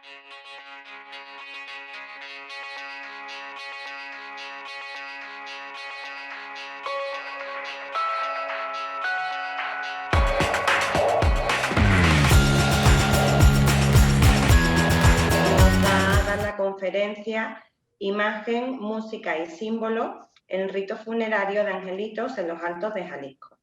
Nos va a dar la conferencia Imagen, Música y Símbolo, el rito funerario de angelitos en los Altos de Jalisco.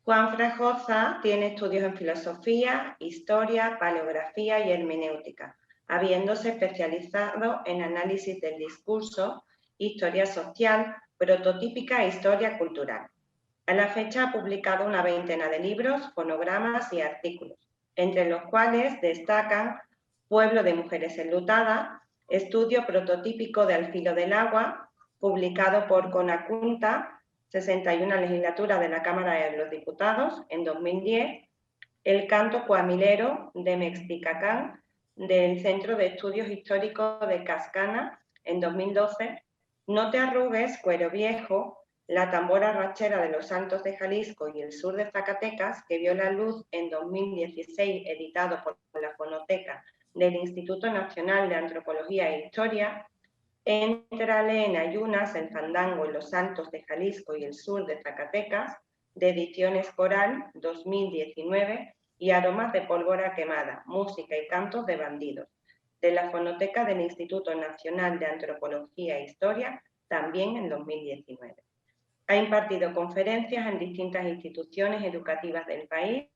Juan Frajosa tiene estudios en filosofía, historia, paleografía y hermenéutica, habiéndose especializado en análisis del discurso, historia social, prototípica e historia cultural. A la fecha ha publicado una veintena de libros, fonogramas y artículos, entre los cuales destacan Pueblo de mujeres enlutadas, estudio prototípico de Al filo del agua, publicado por Conacunta, 61 legislatura de la Cámara de los Diputados, en 2010, El canto cuamilero de Mexticacán, del Centro de Estudios Históricos de Cascana, en 2012, No te arrugues, cuero viejo, La tambora rachera de los Altos de Jalisco y el sur de Zacatecas, que vio la luz en 2016, editado por la Fonoteca del Instituto Nacional de Antropología e Historia, Éntrale en ayunas, el fandango en los Altos de Jalisco y el sur de Zacatecas, de Ediciones Coral, 2019, y Aromas de pólvora quemada, música y cantos de bandidos, de la Fonoteca del Instituto Nacional de Antropología e Historia, también en 2019. Ha impartido conferencias en distintas instituciones educativas del país,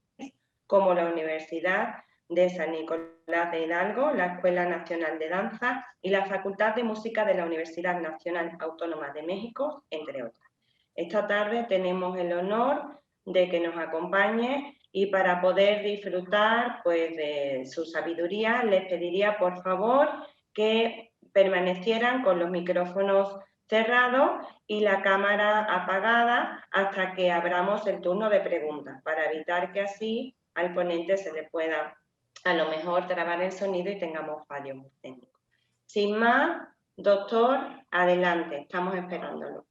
como la Universidad de San Nicolás de Hidalgo, la Escuela Nacional de Danza y la Facultad de Música de la Universidad Nacional Autónoma de México, entre otras. Esta tarde tenemos el honor de que nos acompañe y para poder disfrutar pues, de su sabiduría les pediría por favor que permanecieran con los micrófonos cerrados y la cámara apagada hasta que abramos el turno de preguntas, para evitar que así al ponente se le pueda a lo mejor trabar el sonido y tengamos fallos técnicos. Sin más, doctor, adelante, estamos esperándolo.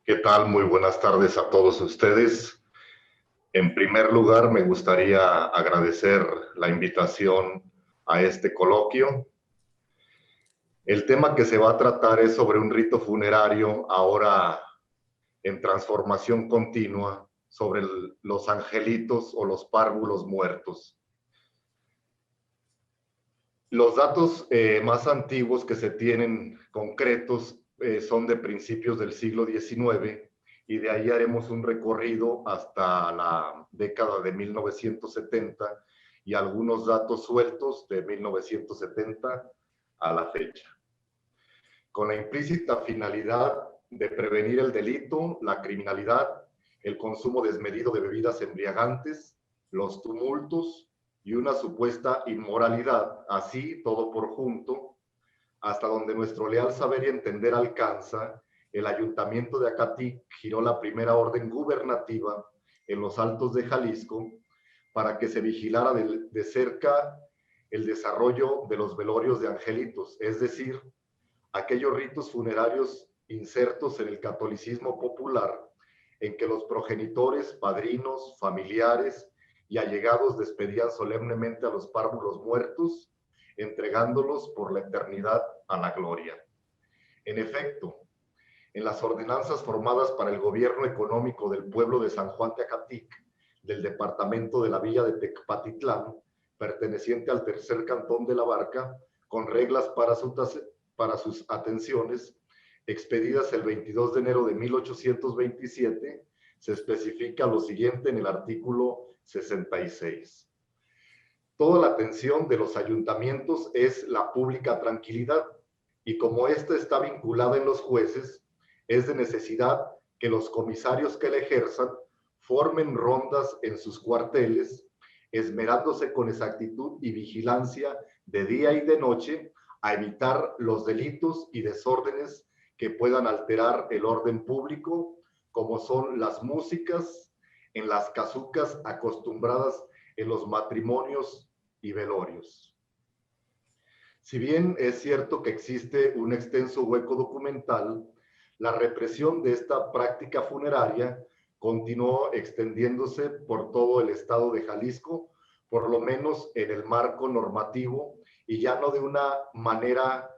¿Qué tal? Muy buenas tardes a todos ustedes. En primer lugar, me gustaría agradecer la invitación a este coloquio. El tema que se va a tratar es sobre un rito funerario ahora en transformación continua, sobre los angelitos o los párvulos muertos. Los datos más antiguos que se tienen concretos son de principios del siglo XIX y de ahí haremos un recorrido hasta la década de 1970 y algunos datos sueltos de 1970 a la fecha. Con la implícita finalidad de prevenir el delito, la criminalidad, el consumo desmedido de bebidas embriagantes, los tumultos y una supuesta inmoralidad, así todo por junto, hasta donde nuestro leal saber y entender alcanza, el Ayuntamiento de Acatic giró la primera orden gubernativa en los Altos de Jalisco para que se vigilara de cerca el desarrollo de los velorios de angelitos, es decir, aquellos ritos funerarios insertos en el catolicismo popular en que los progenitores, padrinos, familiares y allegados despedían solemnemente a los párvulos muertos, entregándolos por la eternidad a la gloria. En efecto, en las ordenanzas formadas para el gobierno económico del pueblo de San Juan de Acatic, del departamento de la villa de Tecpatitlán, perteneciente al tercer cantón de La Barca, con reglas para sus atenciones, expedidas el 22 de enero de 1827, se especifica lo siguiente en el artículo 66. Toda la atención de los ayuntamientos es la pública tranquilidad, y como ésta está vinculada en los jueces, es de necesidad que los comisarios que la ejerzan formen rondas en sus cuarteles, esmerándose con exactitud y vigilancia de día y de noche a evitar los delitos y desórdenes que puedan alterar el orden público, como son las músicas en las casucas acostumbradas en los matrimonios y velorios. Si bien es cierto que existe un extenso hueco documental, la represión de esta práctica funeraria continuó extendiéndose por todo el estado de Jalisco por lo menos en el marco normativo, y ya no de una manera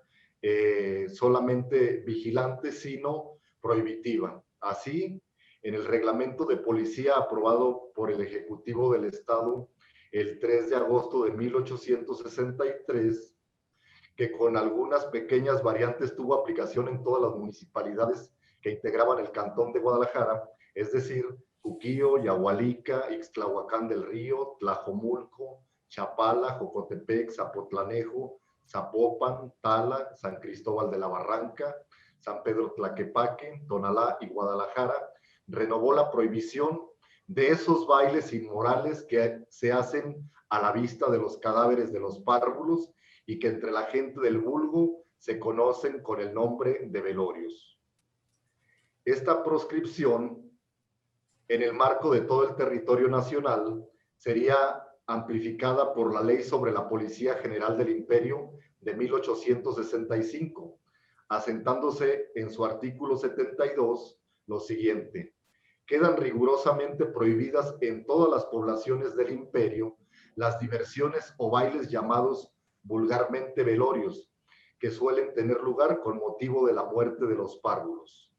solamente vigilante, sino prohibitiva. Así, en el reglamento de policía aprobado por el Ejecutivo del Estado el 3 de agosto de 1863, que con algunas pequeñas variantes tuvo aplicación en todas las municipalidades que integraban el Cantón de Guadalajara, es decir, Cuquío, Yahualica, Ixtlahuacán del Río, Tlajomulco, Chapala, Jocotepec, Zapotlanejo, Zapopan, Tala, San Cristóbal de la Barranca, San Pedro Tlaquepaque, Tonalá y Guadalajara, renovó la prohibición de esos bailes inmorales que se hacen a la vista de los cadáveres de los párvulos y que entre la gente del vulgo se conocen con el nombre de velorios. Esta proscripción, en el marco de todo el territorio nacional, sería amplificada por la Ley sobre la Policía General del Imperio de 1865, asentándose en su artículo 72 lo siguiente: quedan rigurosamente prohibidas en todas las poblaciones del imperio las diversiones o bailes llamados vulgarmente velorios, que suelen tener lugar con motivo de la muerte de los párvulos.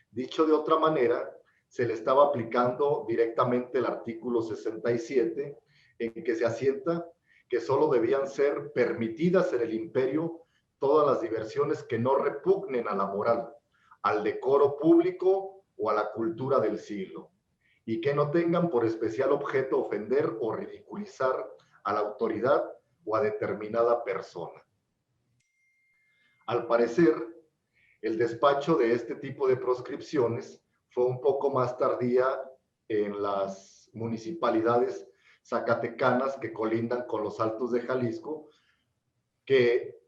Dicho de otra manera, se le estaba aplicando directamente el artículo 67, en que se asienta que solo debían ser permitidas en el imperio todas las diversiones que no repugnen a la moral, al decoro público o a la cultura del siglo, y que no tengan por especial objeto ofender o ridiculizar a la autoridad o a determinada persona. Al parecer, el despacho de este tipo de proscripciones fue un poco más tardía en las municipalidades zacatecanas que colindan con los Altos de Jalisco, que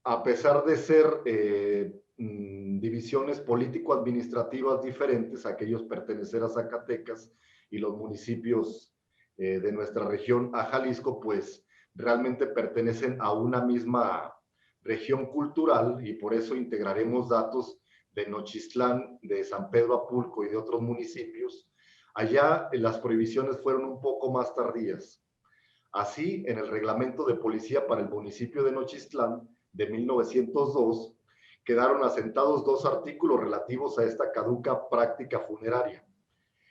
a pesar de ser divisiones político-administrativas diferentes, aquellos pertenecer a Zacatecas y los municipios de nuestra región a Jalisco, pues realmente pertenecen a una misma región cultural, y por eso integraremos datos de Nochistlán, de San Pedro Apulco y de otros municipios. Allá las prohibiciones fueron un poco más tardías. Así, en el reglamento de policía para el municipio de Nochistlán de 1902, quedaron asentados dos artículos relativos a esta caduca práctica funeraria.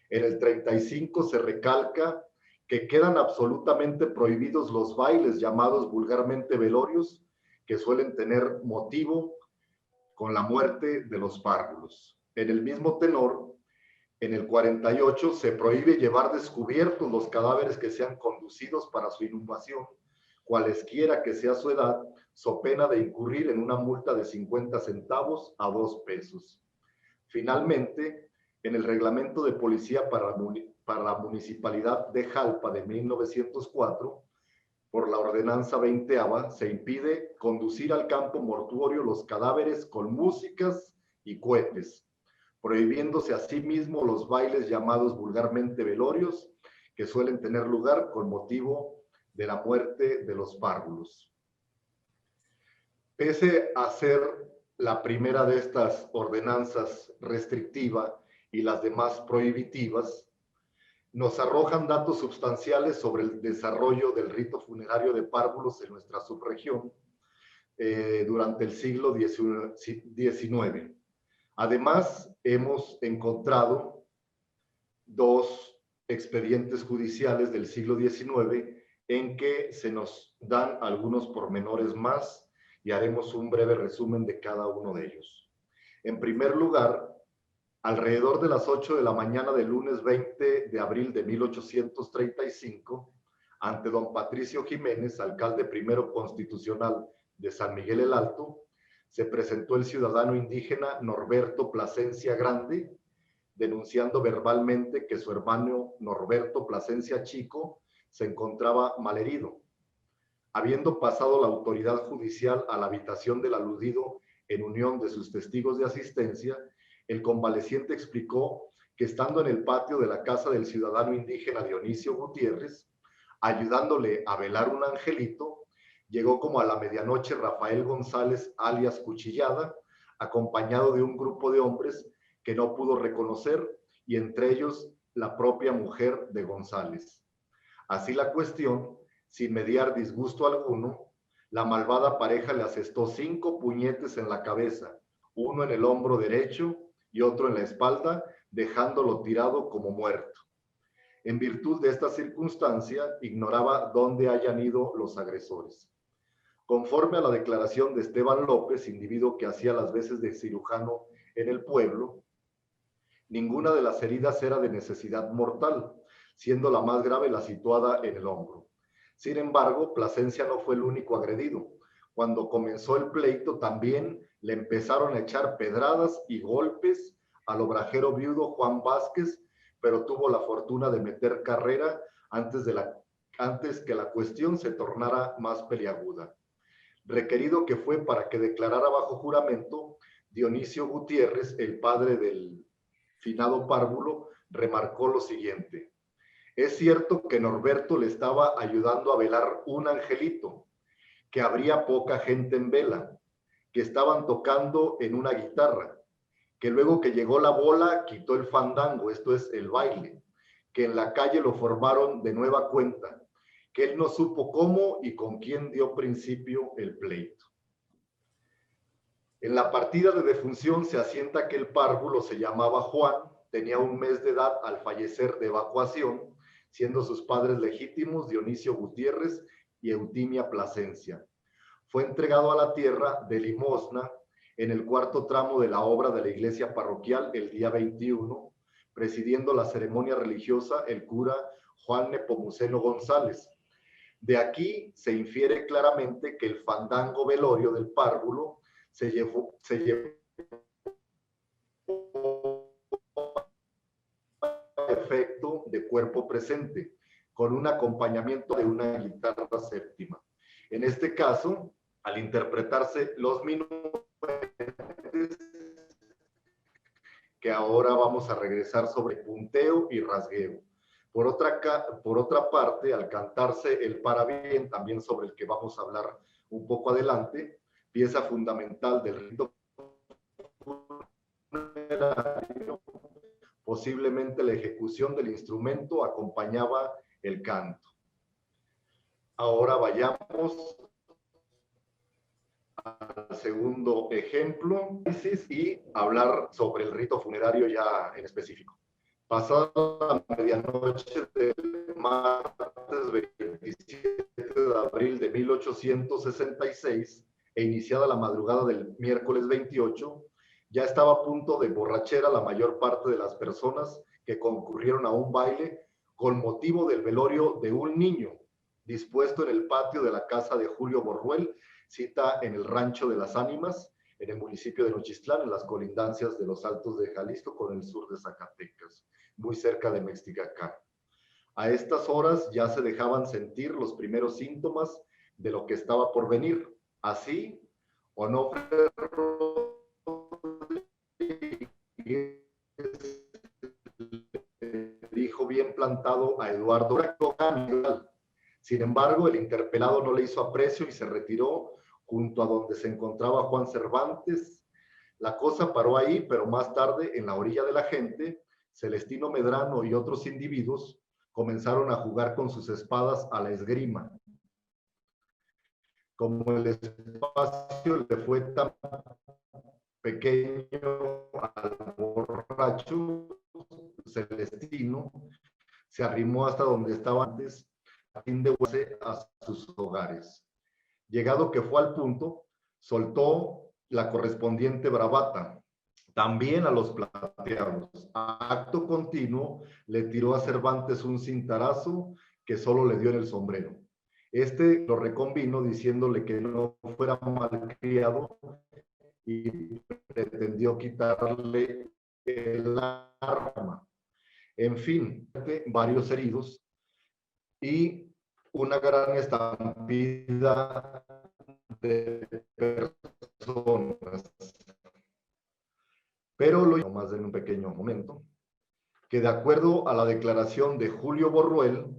En el 35 se recalca que quedan absolutamente prohibidos los bailes llamados vulgarmente velorios, que suelen tener motivo con la muerte de los párvulos. En el mismo tenor, en el 48 se prohíbe llevar descubiertos los cadáveres que sean conducidos para su inhumación, cualesquiera que sea su edad, so pena de incurrir en una multa de 50 centavos a 2 pesos. Finalmente, en el reglamento de policía para la municipalidad de Jalpa de 1904, por la ordenanza 20ª, se impide conducir al campo mortuorio los cadáveres con músicas y cohetes, prohibiéndose asimismo los bailes llamados vulgarmente velorios, que suelen tener lugar con motivo de la muerte de los párvulos. Pese a ser la primera de estas ordenanzas restrictiva y las demás prohibitivas, nos arrojan datos sustanciales sobre el desarrollo del rito funerario de párvulos en nuestra subregión durante el siglo XIX. Además, hemos encontrado dos expedientes judiciales del siglo XIX en que se nos dan algunos pormenores más, y haremos un breve resumen de cada uno de ellos. En primer lugar, alrededor de las 8 de la mañana del lunes 20 de abril de 1835, ante don Patricio Jiménez, alcalde primero constitucional de San Miguel el Alto, se presentó el ciudadano indígena Norberto Plasencia Grande, denunciando verbalmente que su hermano Norberto Plasencia Chico se encontraba malherido. Habiendo pasado la autoridad judicial a la habitación del aludido en unión de sus testigos de asistencia, el convaleciente explicó que estando en el patio de la casa del ciudadano indígena Dionisio Gutiérrez, ayudándole a velar un angelito, llegó como a la medianoche Rafael González, alias Cuchillada, acompañado de un grupo de hombres que no pudo reconocer, y entre ellos la propia mujer de González. Así la cuestión, sin mediar disgusto alguno, la malvada pareja le asestó 5 puñetes en la cabeza, uno en el hombro derecho y otro en la espalda, dejándolo tirado como muerto. En virtud de esta circunstancia, ignoraba dónde hayan ido los agresores. Conforme a la declaración de Esteban López, individuo que hacía las veces de cirujano en el pueblo, ninguna de las heridas era de necesidad mortal, siendo la más grave la situada en el hombro. Sin embargo, Plasencia no fue el único agredido. Cuando comenzó el pleito, también le empezaron a echar pedradas y golpes al obrajero viudo Juan Vázquez, pero tuvo la fortuna de meter carrera antes que la cuestión se tornara más peliaguda. Requerido que fue para que declarara bajo juramento, Dionisio Gutiérrez, el padre del finado párvulo, remarcó lo siguiente: es cierto que Norberto le estaba ayudando a velar un angelito, que habría poca gente en vela, que estaban tocando en una guitarra, que luego que llegó la bola quitó el fandango, esto es el baile, que en la calle lo formaron de nueva cuenta, que él no supo cómo y con quién dio principio el pleito. En la partida de defunción se asienta que el párvulo se llamaba Juan, tenía 1 mes de edad al fallecer de evacuación, siendo sus padres legítimos Dionisio Gutiérrez y Eutimia Plasencia. Fue entregado a la tierra de limosna en el 4º tramo de la obra de la iglesia parroquial el día 21, presidiendo la ceremonia religiosa el cura Juan Nepomuceno González. De aquí se infiere claramente que el fandango velorio del párvulo se llevó efecto de cuerpo presente, con un acompañamiento de una guitarra séptima. En este caso, al interpretarse los minuetes, que ahora vamos a regresar sobre punteo y rasgueo. Por otra parte, al cantarse el parabién, también sobre el que vamos a hablar un poco adelante, pieza fundamental del rito funerario, posiblemente la ejecución del instrumento acompañaba el canto. Ahora vayamos al segundo ejemplo y hablar sobre el rito funerario ya en específico. Pasada la medianoche del martes 27 de abril de 1866 e iniciada la madrugada del miércoles 28, ya estaba a punto de borrachera la mayor parte de las personas que concurrieron a un baile con motivo del velorio de un niño dispuesto en el patio de la casa de Julio Borruel, cita en el Rancho de las Ánimas, en el municipio de Nochistlán, en las colindancias de los Altos de Jalisco con el sur de Zacatecas, muy cerca de Mexticacán. A estas horas ya se dejaban sentir los primeros síntomas de lo que estaba por venir. Así, Onofre dijo bien plantado a Eduardo. Sin embargo, el interpelado no le hizo aprecio y se retiró junto a donde se encontraba Juan Cervantes. La cosa paró ahí, pero más tarde, en la orilla de la gente, Celestino Medrano y otros individuos comenzaron a jugar con sus espadas a la esgrima. Como el espacio le fue tan pequeño al borracho, Celestino se arrimó hasta donde estaba antes a fin de volverse a sus hogares. Llegado que fue al punto, soltó la correspondiente bravata, también a los plateados. Acto continuo, le tiró a Cervantes un cintarazo que solo le dio en el sombrero. Este lo reconvino diciéndole que no fuera malcriado y pretendió quitarle el arma. En fin, varios heridos y una gran estampida de personas. Pero lo más en un pequeño momento, que de acuerdo a la declaración de Julio Borruel,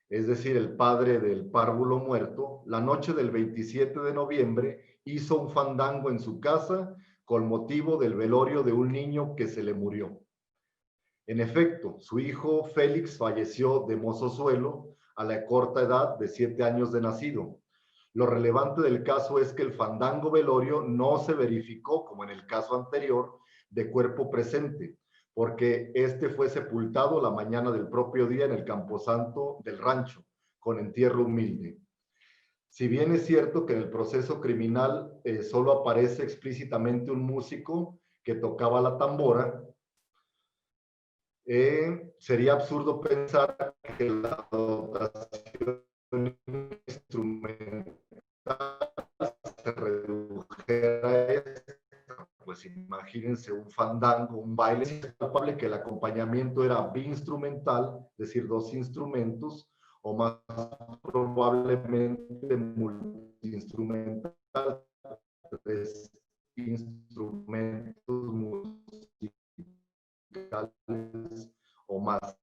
es decir, el padre del párvulo muerto, la noche del 27 de noviembre hizo un fandango en su casa con motivo del velorio de un niño que se le murió. En efecto, su hijo Félix falleció de mozosuelo a la corta edad de 7 años de nacido. Lo relevante del caso es que el fandango velorio no se verificó, como en el caso anterior, de cuerpo presente, porque este fue sepultado la mañana del propio día en el camposanto del rancho, con entierro humilde. Si bien es cierto que en el proceso criminal solo aparece explícitamente un músico que tocaba la tambora, sería absurdo pensar que la dotación instrumental se redujera a esto. Pues imagínense un fandango, un baile, es probable que el acompañamiento era bi-instrumental, es decir, 2 instrumentos, o más probablemente multi-instrumental, 3 instrumentos musicales o más.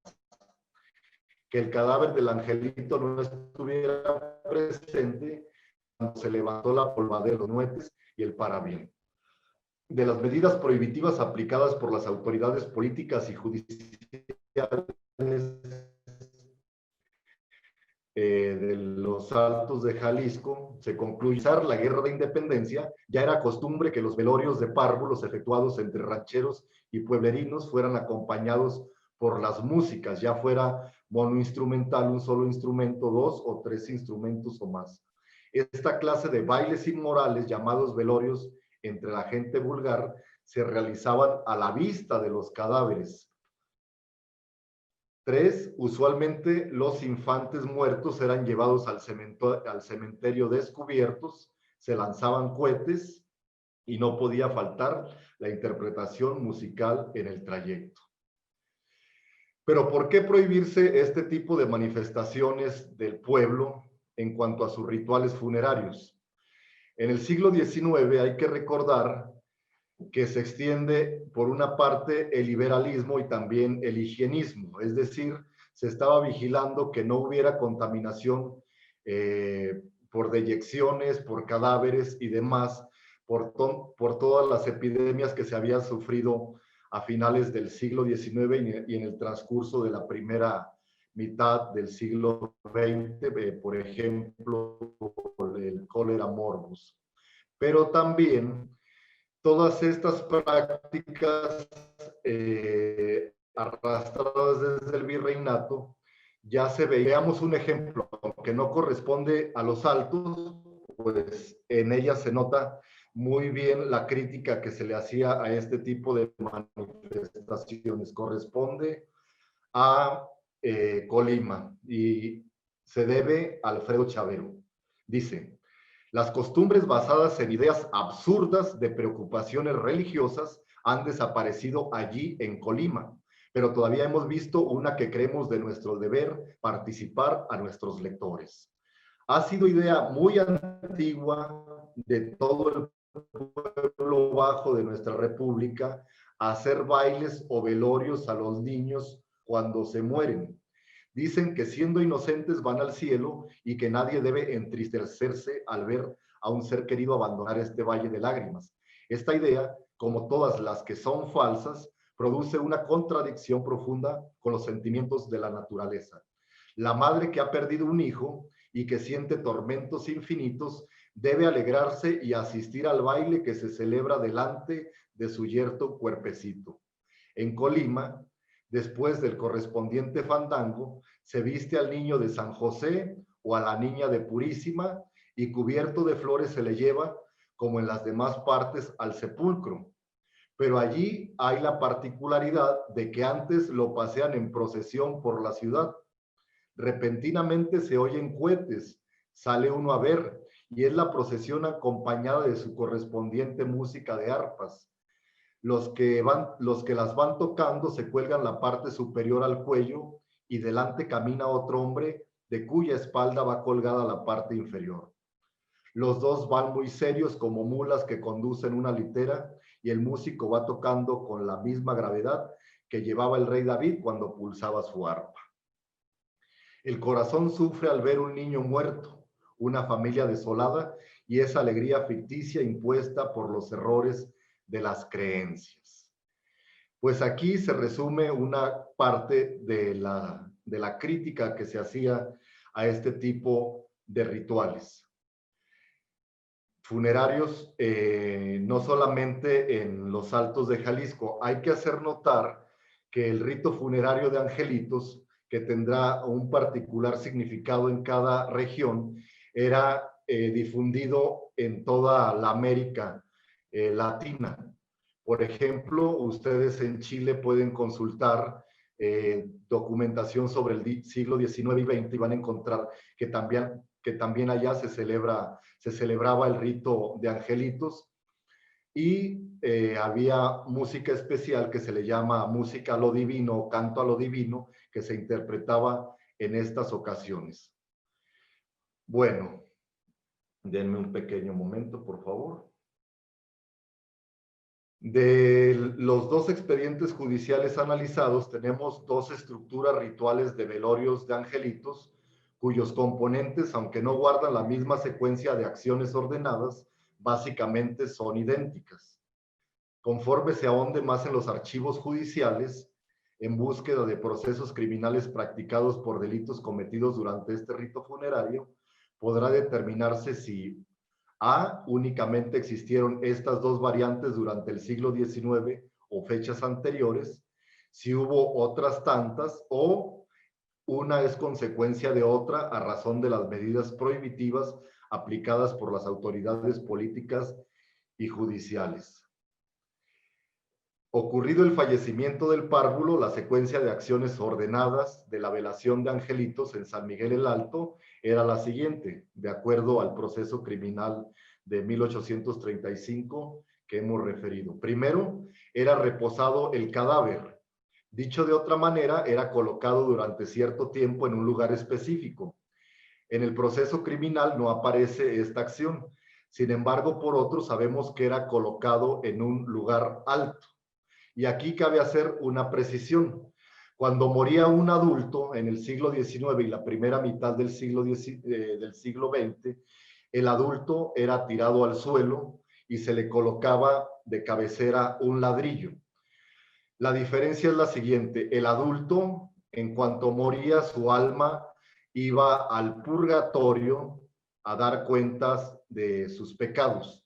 Que el cadáver del angelito no estuviera presente cuando se levantó la polva de los nueces y el parabién. De las medidas prohibitivas aplicadas por las autoridades políticas y judiciales de los Altos de Jalisco, se concluye la guerra de independencia. Ya era costumbre que los velorios de párvulos efectuados entre rancheros y pueblerinos fueran acompañados por las músicas, ya fuera monoinstrumental, un solo instrumento, 2 o 3 instrumentos o más. Esta clase de bailes inmorales, llamados velorios entre la gente vulgar, se realizaban a la vista de los cadáveres. 3, usualmente los infantes muertos eran llevados al cementerio descubiertos, se lanzaban cohetes y no podía faltar la interpretación musical en el trayecto. Pero ¿por qué prohibirse este tipo de manifestaciones del pueblo en cuanto a sus rituales funerarios? En el siglo XIX hay que recordar que se extiende por una parte el liberalismo y también el higienismo, es decir, se estaba vigilando que no hubiera contaminación por deyecciones, por cadáveres y demás, por todas las epidemias que se habían sufrido a finales del siglo XIX y en el transcurso de la primera mitad del siglo XX, por ejemplo, el cólera morbus. Pero también todas estas prácticas arrastradas desde el virreinato, ya se ve. Veamos un ejemplo, aunque no corresponde a los Altos, pues en ella se nota muy bien la crítica que se le hacía a este tipo de manifestaciones. Corresponde a Colima y se debe a Alfredo Chavero. Dice: las costumbres basadas en ideas absurdas de preocupaciones religiosas han desaparecido allí en Colima, pero todavía hemos visto una que creemos de nuestro deber participar a nuestros lectores. Ha sido idea muy antigua de todo el pueblo bajo de nuestra república hacer bailes o velorios a los niños cuando se mueren. Dicen que siendo inocentes van al cielo y que nadie debe entristecerse al ver a un ser querido abandonar este valle de lágrimas. Esta idea, como todas las que son falsas, produce una contradicción profunda con los sentimientos de la naturaleza. La madre que ha perdido un hijo y que siente tormentos infinitos debe alegrarse y asistir al baile que se celebra delante de su yerto cuerpecito. En Colima, después del correspondiente fandango, se viste al niño de San José o a la niña de Purísima y cubierto de flores se le lleva, como en las demás partes, al sepulcro. Pero allí hay la particularidad de que antes lo pasean en procesión por la ciudad. Repentinamente se oyen cohetes, sale uno a ver, y es la procesión acompañada de su correspondiente música de arpas. Los que las van tocando se cuelgan la parte superior al cuello y delante camina otro hombre de cuya espalda va colgada la parte inferior. Los dos van muy serios como mulas que conducen una litera y el músico va tocando con la misma gravedad que llevaba el rey David cuando pulsaba su arpa. El corazón sufre al ver un niño muerto, una familia desolada y esa alegría ficticia impuesta por los errores de las creencias. Pues aquí se resume una parte de la crítica que se hacía a este tipo de rituales funerarios, no solamente en los Altos de Jalisco. Hay que hacer notar que el rito funerario de angelitos, que tendrá un particular significado en cada región, era difundido en toda la América Latina. Por ejemplo, ustedes en Chile pueden consultar documentación sobre el siglo XIX y XX y van a encontrar que también allá se celebraba el rito de angelitos y había música especial que se le llama música a lo divino o canto a lo divino, que se interpretaba en estas ocasiones. Bueno, denme un pequeño momento, por favor. De los dos expedientes judiciales analizados, tenemos dos estructuras rituales de velorios de angelitos, cuyos componentes, aunque no guardan la misma secuencia de acciones ordenadas, básicamente son idénticas. Conforme se ahonde más en los archivos judiciales, en búsqueda de procesos criminales practicados por delitos cometidos durante este rito funerario, podrá determinarse si únicamente existieron estas dos variantes durante el siglo XIX o fechas anteriores, si hubo otras tantas o una es consecuencia de otra a razón de las medidas prohibitivas aplicadas por las autoridades políticas y judiciales. Ocurrido el fallecimiento del párvulo, la secuencia de acciones ordenadas de la velación de angelitos en San Miguel el Alto era la siguiente, de acuerdo al proceso criminal de 1835 que hemos referido. Primero, era reposado el cadáver. Dicho de otra manera, era colocado durante cierto tiempo en un lugar específico. En el proceso criminal no aparece esta acción. Sin embargo, por otro, sabemos que era colocado en un lugar alto. Y aquí cabe hacer una precisión. Cuando moría un adulto en el siglo XIX y la primera mitad del siglo XX, el adulto era tirado al suelo y se le colocaba de cabecera un ladrillo. La diferencia es la siguiente: el adulto, en cuanto moría, su alma iba al purgatorio a dar cuentas de sus pecados.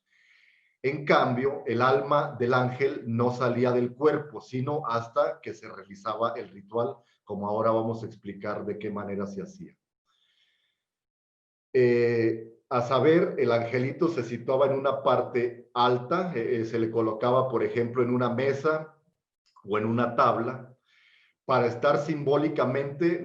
En cambio, el alma del ángel no salía del cuerpo, sino hasta que se realizaba el ritual, como ahora vamos a explicar de qué manera se hacía. A saber, el angelito se situaba en una parte alta, se le colocaba, por ejemplo, en una mesa o en una tabla, para estar simbólicamente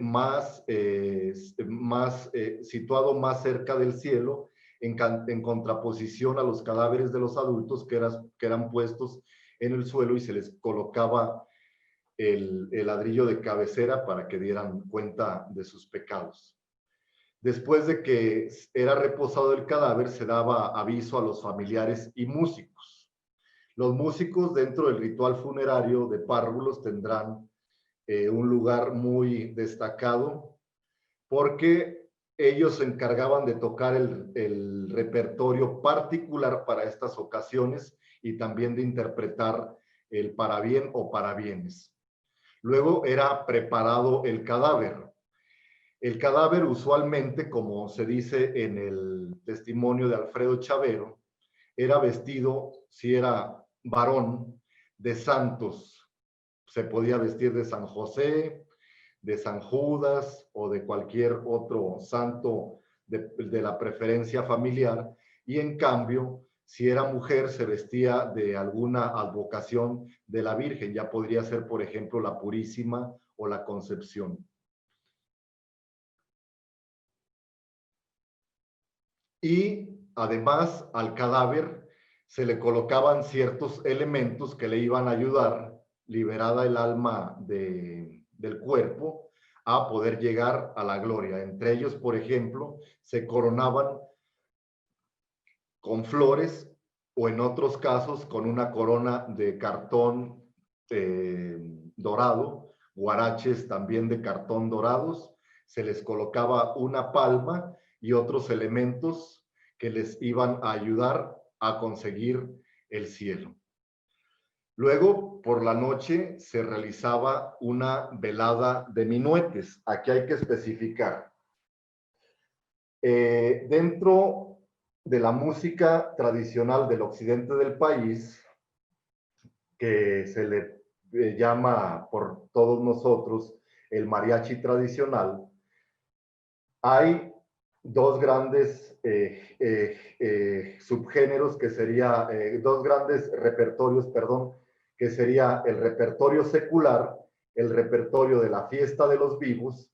situado más cerca del cielo, en contraposición a los cadáveres de los adultos que eran puestos en el suelo y se les colocaba el ladrillo de cabecera para que dieran cuenta de sus pecados. Después de que era reposado el cadáver, se daba aviso a los familiares y músicos. Los músicos dentro del ritual funerario de párvulos tendrán un lugar muy destacado porque ellos se encargaban de tocar el repertorio particular para estas ocasiones y también de interpretar el parabién o parabienes. Luego era preparado el cadáver. El cadáver usualmente, como se dice en el testimonio de Alfredo Chavero, era vestido, si era varón, de santos. Se podía vestir de San José, de San Judas o de cualquier otro santo de la preferencia familiar, y en cambio, si era mujer, se vestía de alguna advocación de la Virgen, ya podría ser, por ejemplo, la Purísima o la Concepción. Y además al cadáver se le colocaban ciertos elementos que le iban a ayudar, liberada el alma del cuerpo, a poder llegar a la gloria. Entre ellos, por ejemplo, se coronaban con flores o en otros casos con una corona de cartón dorado, guaraches también de cartón dorados, se les colocaba una palma y otros elementos que les iban a ayudar a conseguir el cielo. Luego, por la noche, se realizaba una velada de minuetes. Aquí hay que especificar. Dentro de la música tradicional del occidente del país, que se le llama por todos nosotros el mariachi tradicional, hay dos grandes subgéneros que sería, dos grandes repertorios, perdón, que sería el repertorio secular, el repertorio de la fiesta de los vivos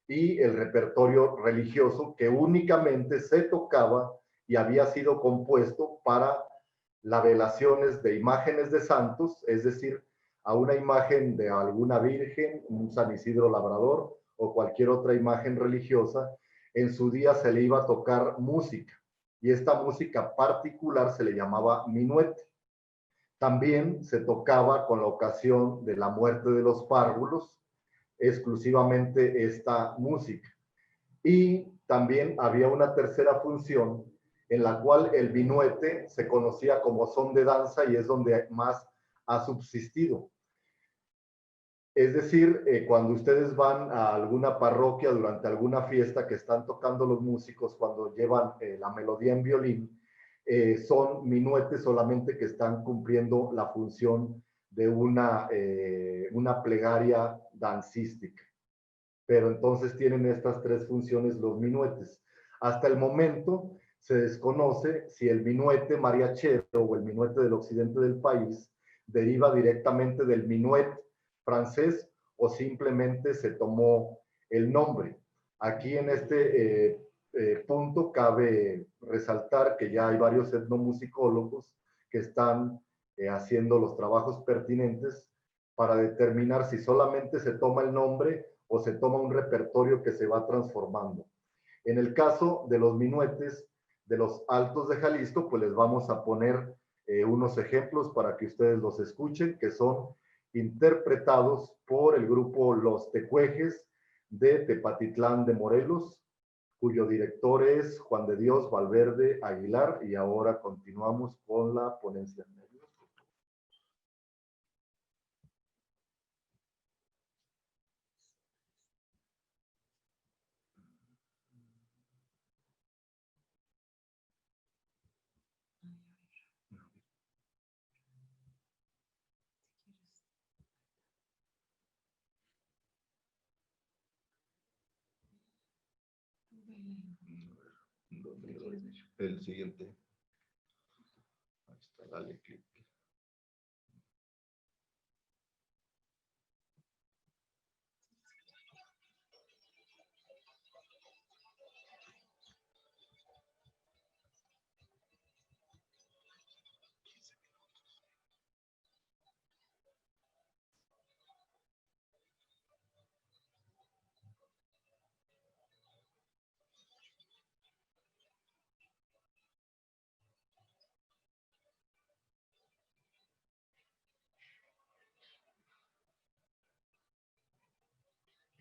y el repertorio religioso que únicamente se tocaba y había sido compuesto para las velaciones de imágenes de santos, es decir, a una imagen de alguna virgen, un San Isidro Labrador o cualquier otra imagen religiosa. En su día se le iba a tocar música y esta música particular se le llamaba minuete. También se tocaba con la ocasión de la muerte de los párvulos, exclusivamente esta música. Y también había una tercera función en la cual el minuete se conocía como son de danza y es donde más ha subsistido. Es decir, cuando ustedes van a alguna parroquia durante alguna fiesta que están tocando los músicos, cuando llevan la melodía en violín, son minuetes solamente que están cumpliendo la función de una plegaria dancística. Pero entonces tienen estas tres funciones los minuetes. Hasta el momento se desconoce si el minuete mariachero o el minuete del occidente del país deriva directamente del minuet francés o simplemente se tomó el nombre. Aquí en este punto cabe resaltar que ya hay varios etnomusicólogos que están haciendo los trabajos pertinentes para determinar si solamente se toma el nombre o se toma un repertorio que se va transformando. En el caso de los minuetes de los Altos de Jalisco, pues les vamos a poner unos ejemplos para que ustedes los escuchen, que son interpretados por el grupo Los Tecuejes de Tepatitlán de Morelos, cuyo director es Juan de Dios Valverde Aguilar, y ahora continuamos con la ponencia. El siguiente. Ahí está, dale clic.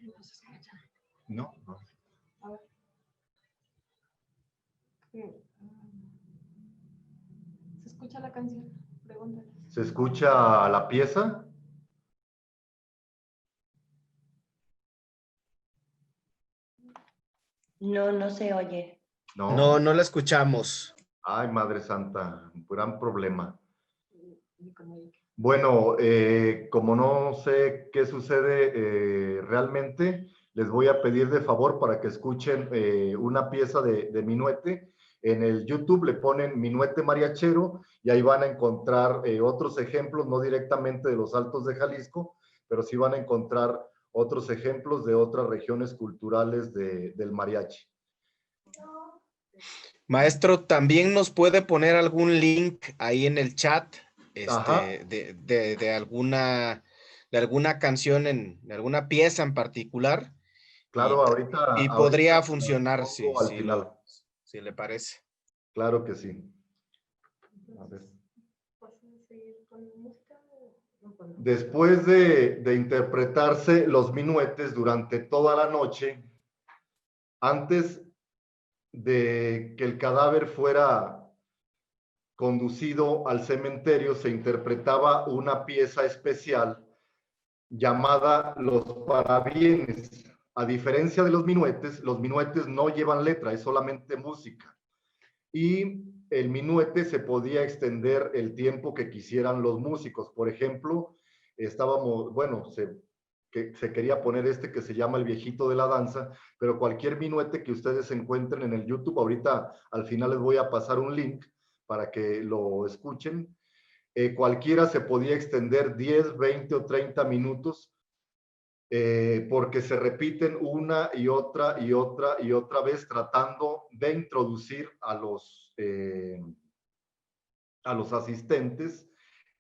No se escucha. No, no. A ver. ¿Se escucha la canción? Pregúntales. ¿Se escucha la pieza? No, no se oye. No. No, no la escuchamos. Ay, Madre Santa, un gran problema. Ni con ella. Bueno, como no sé qué sucede realmente, les voy a pedir de favor para que escuchen una pieza de minuete. En el YouTube le ponen minuete mariachero y ahí van a encontrar otros ejemplos, no directamente de los Altos de Jalisco, pero sí van a encontrar otros ejemplos de otras regiones culturales del mariachi. Maestro, ¿también nos puede poner algún link ahí en el chat Ajá. de alguna canción, de alguna pieza en particular? Claro, ahorita podría funcionar al final. si le parece. Claro que sí. A ver. Después de interpretarse los minuetes durante toda la noche, antes de que el cadáver fuera conducido al cementerio, se interpretaba una pieza especial llamada Los Parabienes. A diferencia de los minuetes no llevan letra, es solamente música. Y el minuete se podía extender el tiempo que quisieran los músicos. Por ejemplo, se quería poner este que se llama El Viejito de la Danza, pero cualquier minuete que ustedes encuentren en el YouTube, ahorita al final les voy a pasar un link para que lo escuchen. Cualquiera se podía extender 10, 20 o 30 minutos porque se repiten una y otra y otra y otra vez tratando de introducir a los asistentes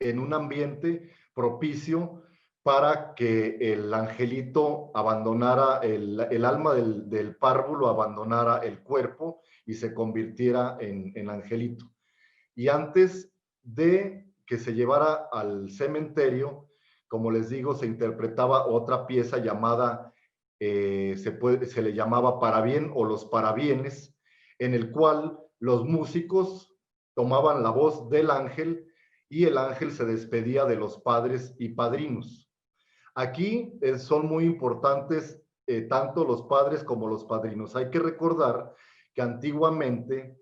en un ambiente propicio para que el angelito abandonara, el alma del párvulo abandonara el cuerpo y se convirtiera en angelito. Y antes de que se llevara al cementerio, como les digo, se interpretaba otra pieza llamada, se le llamaba Parabién o los Parabienes, en el cual los músicos tomaban la voz del ángel y el ángel se despedía de los padres y padrinos. Aquí son muy importantes tanto los padres como los padrinos. Hay que recordar que antiguamente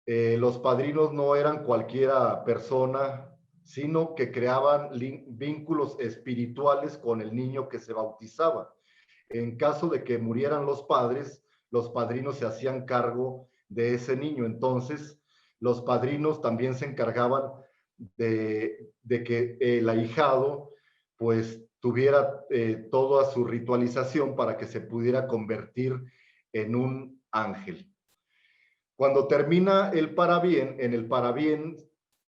los padrinos no eran cualquiera persona, sino que creaban vínculos espirituales con el niño que se bautizaba. En caso de que murieran los padrinos se hacían cargo de ese niño. Entonces, los padrinos también se encargaban de que el ahijado pues tuviera toda su ritualización para que se pudiera convertir en un ángel. Cuando termina el parabién, en el parabién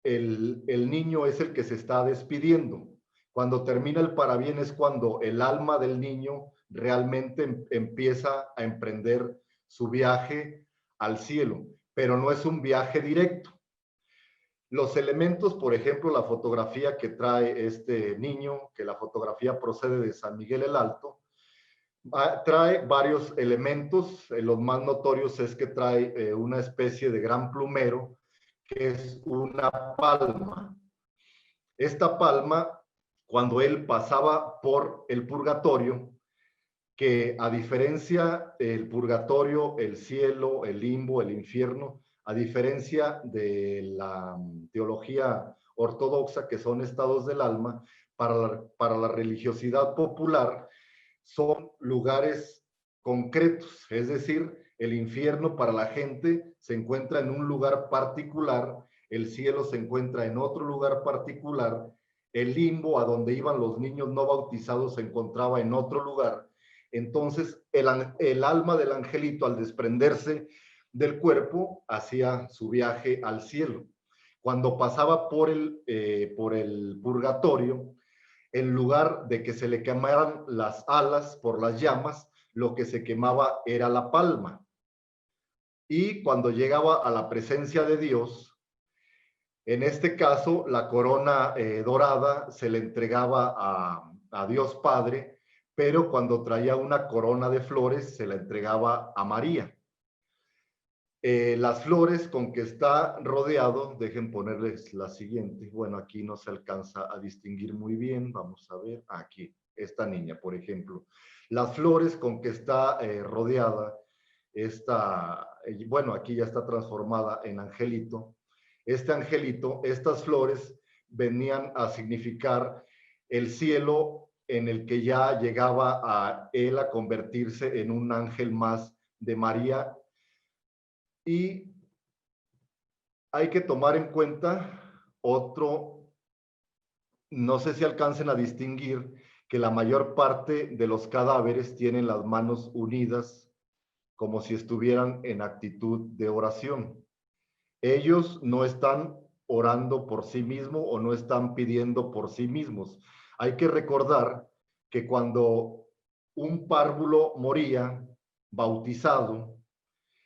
el niño es el que se está despidiendo. Cuando termina el parabién es cuando el alma del niño realmente empieza a emprender su viaje al cielo, pero no es un viaje directo. Los elementos, por ejemplo, la fotografía que trae este niño, que la fotografía procede de San Miguel el Alto, trae varios elementos. Los más notorios es que trae una especie de gran plumero, que es una palma. Esta palma, cuando él pasaba por el purgatorio, que a diferencia del purgatorio, el cielo, el limbo, el infierno, a diferencia de la teología ortodoxa, que son estados del alma, para la religiosidad popular, son lugares concretos, es decir, el infierno para la gente se encuentra en un lugar particular, el cielo se encuentra en otro lugar particular, el limbo a donde iban los niños no bautizados se encontraba en otro lugar. Entonces, el alma del angelito, al desprenderse del cuerpo, hacía su viaje al cielo. Cuando pasaba por el purgatorio, en lugar de que se le quemaran las alas por las llamas, lo que se quemaba era la palma. Y cuando llegaba a la presencia de Dios, en este caso, la corona dorada se le entregaba a Dios Padre, pero cuando traía una corona de flores se la entregaba a María. Las flores con que está rodeado, dejen ponerles la siguiente. Bueno, aquí no se alcanza a distinguir muy bien. Vamos a ver, aquí, esta niña, por ejemplo. Las flores con que está rodeada, bueno, aquí ya está transformada en angelito. Este angelito, estas flores venían a significar el cielo en el que ya llegaba a él a convertirse en un ángel más de María. Y hay que tomar en cuenta no sé si alcancen a distinguir que la mayor parte de los cadáveres tienen las manos unidas como si estuvieran en actitud de oración. Ellos no están orando por sí mismos o no están pidiendo por sí mismos. Hay que recordar que cuando un párvulo moría bautizado,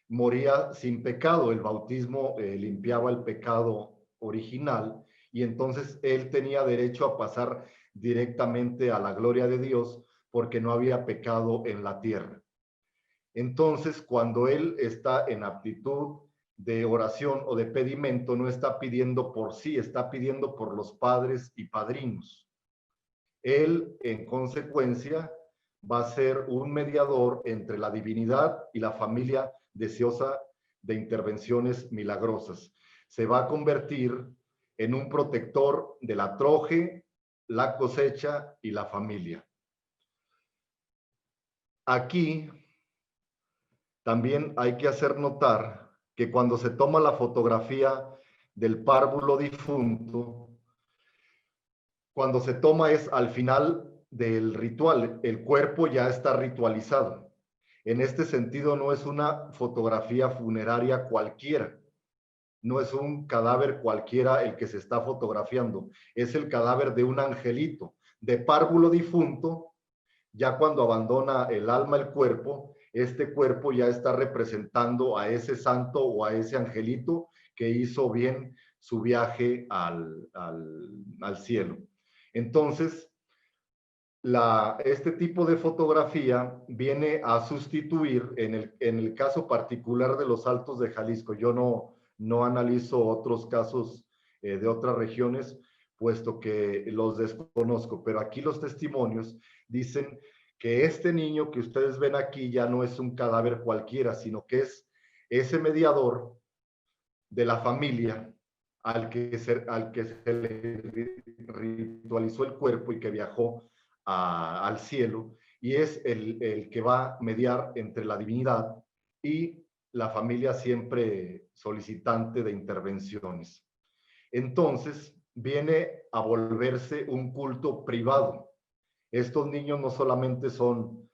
moría sin pecado. El bautismo limpiaba el pecado original y entonces él tenía derecho a pasar directamente a la gloria de Dios porque no había pecado en la tierra. Entonces, cuando él está en aptitud de oración o de pedimento, no está pidiendo por sí, está pidiendo por los padres y padrinos. Él, en consecuencia, va a ser un mediador entre la divinidad y la familia deseosa de intervenciones milagrosas. Se va a convertir en un protector de la troje, la cosecha y la familia. Aquí también hay que hacer notar que cuando se toma la fotografía del párvulo difunto, cuando se toma es al final del ritual, el cuerpo ya está ritualizado. En este sentido, no es una fotografía funeraria cualquiera, no es un cadáver cualquiera el que se está fotografiando, es el cadáver de un angelito, de párvulo difunto. Ya cuando abandona el alma el cuerpo, este cuerpo ya está representando a ese santo o a ese angelito que hizo bien su viaje al cielo. Entonces, este tipo de fotografía viene a sustituir, en el caso particular de los Altos de Jalisco, yo no analizo otros casos de otras regiones, puesto que los desconozco, pero aquí los testimonios dicen que este niño que ustedes ven aquí ya no es un cadáver cualquiera, sino que es ese mediador de la familia al que se le ritualizó el cuerpo y que viajó al cielo, y es el que va a mediar entre la divinidad y la familia siempre solicitante de intervenciones. Entonces, viene a volverse un culto privado. Estos niños no solamente son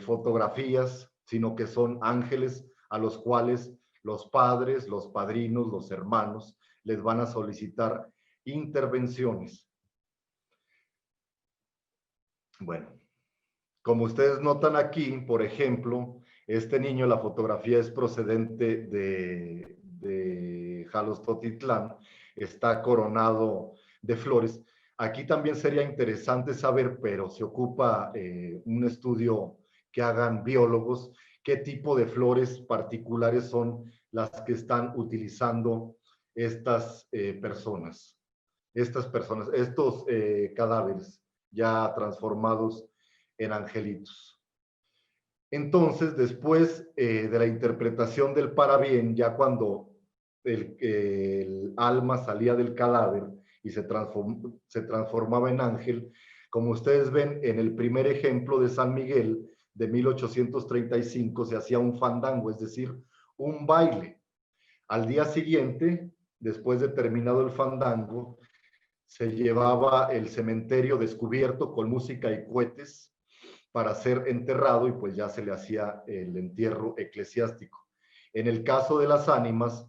fotografías, sino que son ángeles a los cuales los padres, los padrinos, los hermanos les van a solicitar intervenciones. Bueno, como ustedes notan aquí, por ejemplo, este niño, la fotografía es procedente de Jalostotitlán, está coronado de flores. Aquí también sería interesante saber, pero se ocupa un estudio que hagan biólogos, qué tipo de flores particulares son las que están utilizando estas personas, estos cadáveres ya transformados en angelitos. Entonces, después de la interpretación del parabién, ya cuando el alma salía del cadáver y se transformaba en ángel, como ustedes ven en el primer ejemplo de San Miguel de 1835, se hacía un fandango, es decir, un baile. Al día siguiente, después de terminado el fandango, se llevaba el cementerio descubierto con música y cohetes para ser enterrado, y pues ya se le hacía el entierro eclesiástico. En el caso de las ánimas,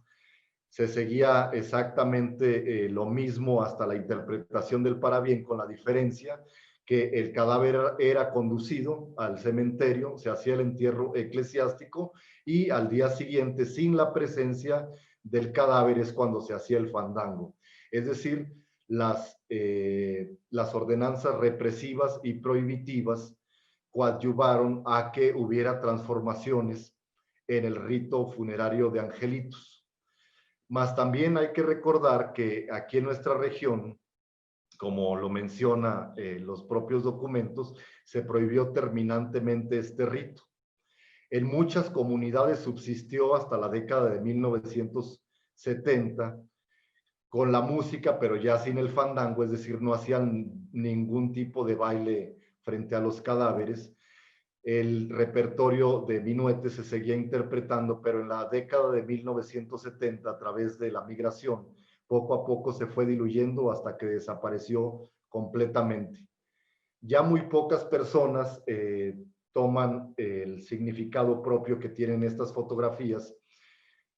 se seguía exactamente lo mismo hasta la interpretación del parabién, con la diferencia que el cadáver era conducido al cementerio, se hacía el entierro eclesiástico, y al día siguiente, sin la presencia del cadáver, es cuando se hacía el fandango. Es decir, las ordenanzas represivas y prohibitivas coadyuvaron a que hubiera transformaciones en el rito funerario de angelitos. Mas también hay que recordar que aquí en nuestra región, como lo menciona los propios documentos, se prohibió terminantemente este rito. En muchas comunidades subsistió hasta la década de 1970 con la música, pero ya sin el fandango, es decir, no hacían ningún tipo de baile frente a los cadáveres. El repertorio de minuetes se seguía interpretando, pero en la década de 1970, a través de la migración, poco a poco se fue diluyendo hasta que desapareció completamente. Ya muy pocas personas toman el significado propio que tienen estas fotografías,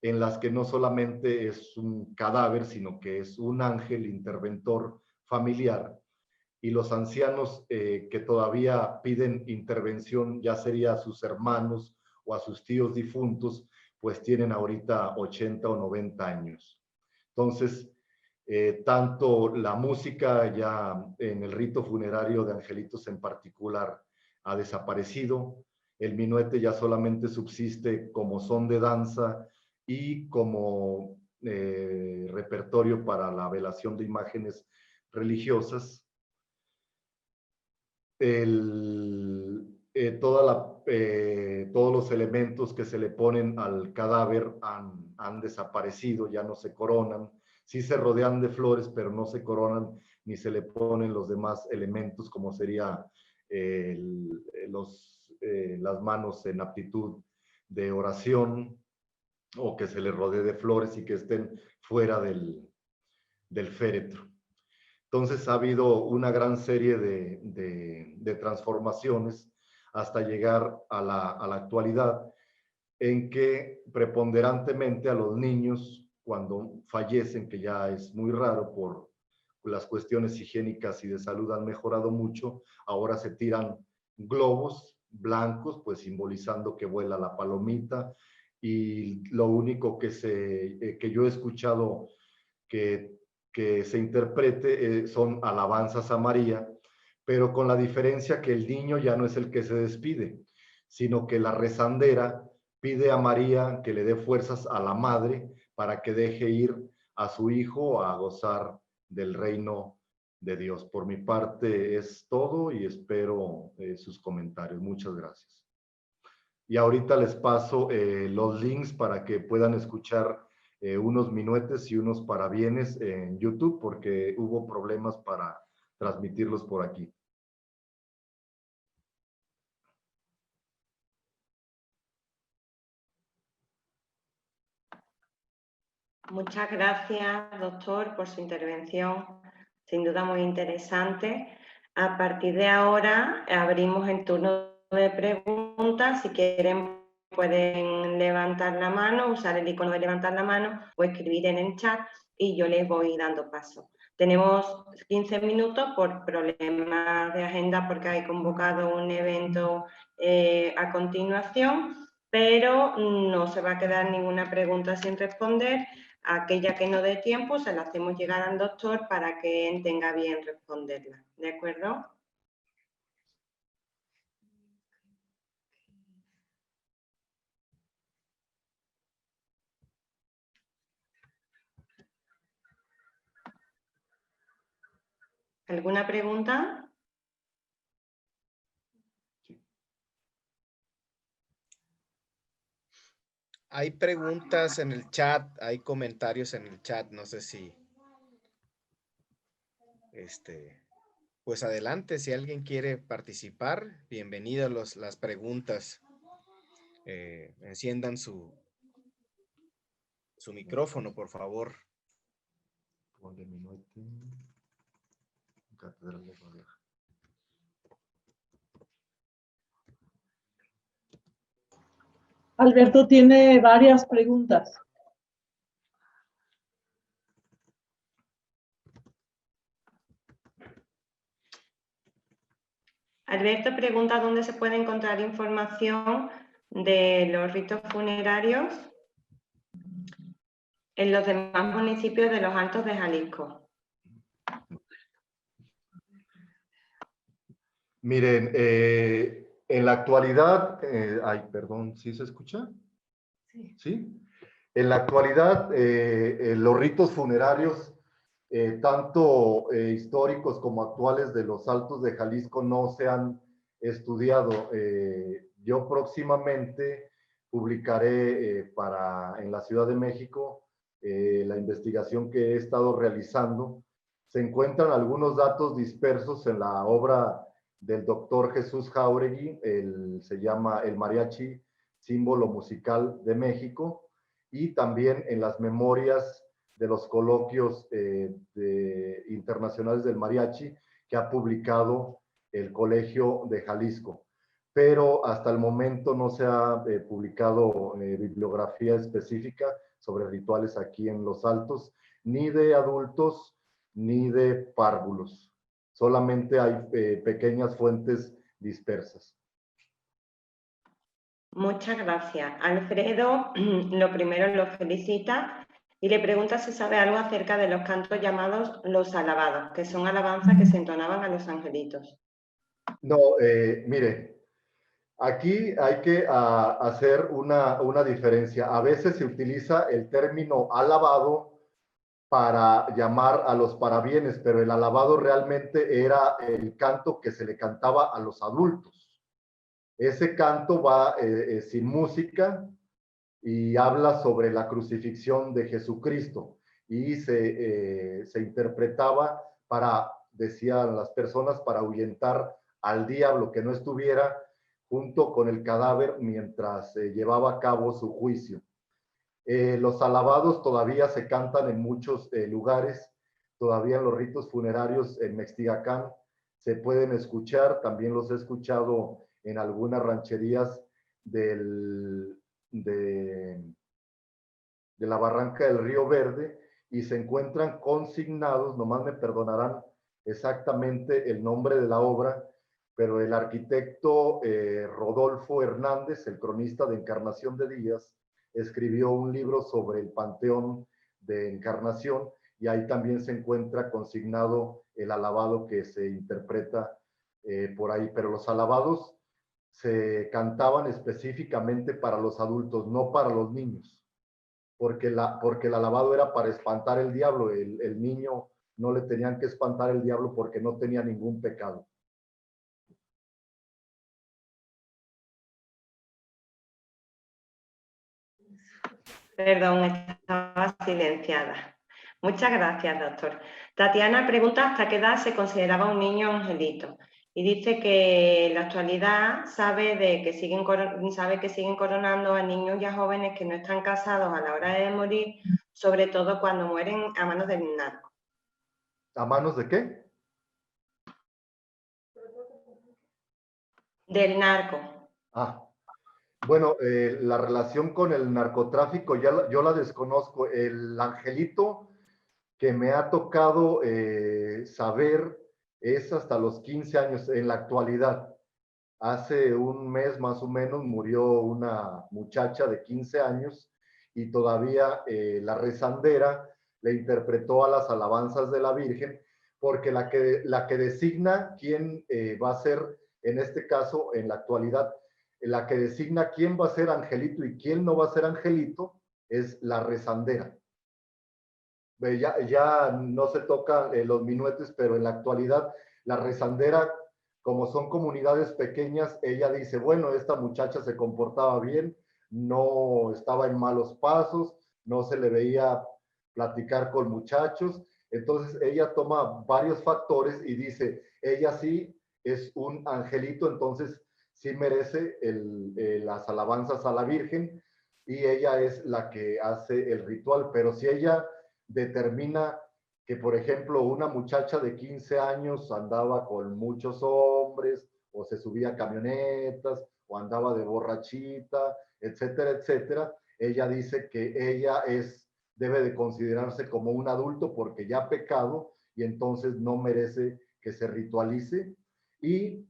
en las que no solamente es un cadáver, sino que es un ángel interventor familiar, y los ancianos que todavía piden intervención, ya sería a sus hermanos o a sus tíos difuntos, pues tienen ahorita 80 o 90 años. Entonces, tanto la música ya en el rito funerario de angelitos en particular ha desaparecido, el minuete ya solamente subsiste como son de danza y como repertorio para la velación de imágenes religiosas. todos los elementos que se le ponen al cadáver han desaparecido, ya no se coronan. Sí se rodean de flores, pero no se coronan ni se le ponen los demás elementos, como sería las manos en aptitud de oración, o que se le rodee de flores y que estén fuera del féretro. Entonces ha habido una gran serie de transformaciones hasta llegar a la actualidad, en que preponderantemente a los niños, cuando fallecen, que ya es muy raro por las cuestiones higiénicas y de salud han mejorado mucho, ahora se tiran globos blancos, pues simbolizando que vuela la palomita, y lo único que yo he escuchado que se interprete son alabanzas a María, pero con la diferencia que el niño ya no es el que se despide, sino que la rezandera pide a María que le dé fuerzas a la madre para que deje ir a su hijo a gozar del reino de Dios. Por mi parte es todo y espero sus comentarios. Muchas gracias. Y ahorita les paso los links para que puedan escuchar unos minuetes y unos parabienes en YouTube, porque hubo problemas para transmitirlos por aquí. Muchas gracias, doctor, por su intervención, sin duda muy interesante. A partir de ahora abrimos el turno de preguntas. Si quieren pueden levantar la mano, usar el icono de levantar la mano o escribir en el chat y yo les voy dando paso. Tenemos 15 minutos por problemas de agenda porque hay convocado un evento a continuación, pero no se va a quedar ninguna pregunta sin responder. Aquella que no dé tiempo se la hacemos llegar al doctor para que él tenga bien responderla. ¿De acuerdo? ¿Alguna pregunta? Hay preguntas en el chat, hay comentarios en el chat, no sé si, pues adelante, si alguien quiere participar, bienvenidas las preguntas. Enciendan su micrófono, por favor. Alberto tiene varias preguntas. Alberto pregunta dónde se puede encontrar información de los ritos funerarios en los demás municipios de los Altos de Jalisco. Miren, en la actualidad, perdón, ¿sí se escucha? Sí. ¿Sí? En la actualidad, los ritos funerarios, tanto históricos como actuales de los Altos de Jalisco, no se han estudiado. Yo próximamente publicaré en la Ciudad de México la investigación que he estado realizando. Se encuentran algunos datos dispersos en la obra del doctor Jesús Jáuregui, se llama El Mariachi, símbolo musical de México, y también en las memorias de los coloquios internacionales del mariachi que ha publicado el Colegio de Jalisco. Pero hasta el momento no se ha publicado bibliografía específica sobre rituales aquí en Los Altos, ni de adultos, ni de párvulos. Solamente hay pequeñas fuentes dispersas. Muchas gracias. Alfredo, lo primero lo felicita y le pregunta si sabe algo acerca de los cantos llamados los alabados, que son alabanzas que se entonaban a los angelitos. No, mire, aquí hay que hacer una diferencia. A veces se utiliza el término alabado para llamar a los parabienes, pero el alabado realmente era el canto que se le cantaba a los adultos. Ese canto va sin música y habla sobre la crucifixión de Jesucristo y se interpretaba para, decían las personas, para ahuyentar al diablo que no estuviera junto con el cadáver mientras llevaba a cabo su juicio. Los alabados todavía se cantan en muchos lugares, todavía en los ritos funerarios en Mextigacán se pueden escuchar, también los he escuchado en algunas rancherías de la barranca del Río Verde y se encuentran consignados, nomás me perdonarán exactamente el nombre de la obra, pero el arquitecto Rodolfo Hernández, el cronista de Encarnación de Díaz, escribió un libro sobre el Panteón de Encarnación y ahí también se encuentra consignado el alabado que se interpreta por ahí, pero los alabados se cantaban específicamente para los adultos, no para los niños, porque el alabado era para espantar el diablo, el niño no le tenían que espantar el diablo porque no tenía ningún pecado. Perdón, estaba silenciada. Muchas gracias, doctor. Tatiana pregunta hasta qué edad se consideraba un niño angelito y dice que en la actualidad sabe que siguen coronando a niños y a jóvenes que no están casados a la hora de morir, sobre todo cuando mueren a manos del narco. ¿A manos de qué? Del narco. Bueno, la relación con el narcotráfico yo la desconozco. El angelito que me ha tocado saber es hasta los 15 años en la actualidad. Hace un mes más o menos murió una muchacha de 15 años y todavía la rezandera le interpretó a las alabanzas de la Virgen, porque la que designa quién va a ser, en este caso, en la actualidad, la que designa quién va a ser angelito y quién no va a ser angelito es la rezandera. Ya no se tocan los minuetes, pero en la actualidad la rezandera, como son comunidades pequeñas, ella dice, bueno, esta muchacha se comportaba bien, no estaba en malos pasos, no se le veía platicar con muchachos, entonces ella toma varios factores y dice, ella sí es un angelito, entonces sí merece las alabanzas a la Virgen y ella es la que hace el ritual, pero si ella determina que, por ejemplo, una muchacha de 15 años andaba con muchos hombres, o se subía a camionetas, o andaba de borrachita, etcétera, etcétera, ella dice que ella debe de considerarse como un adulto porque ya ha pecado y entonces no merece que se ritualice. Y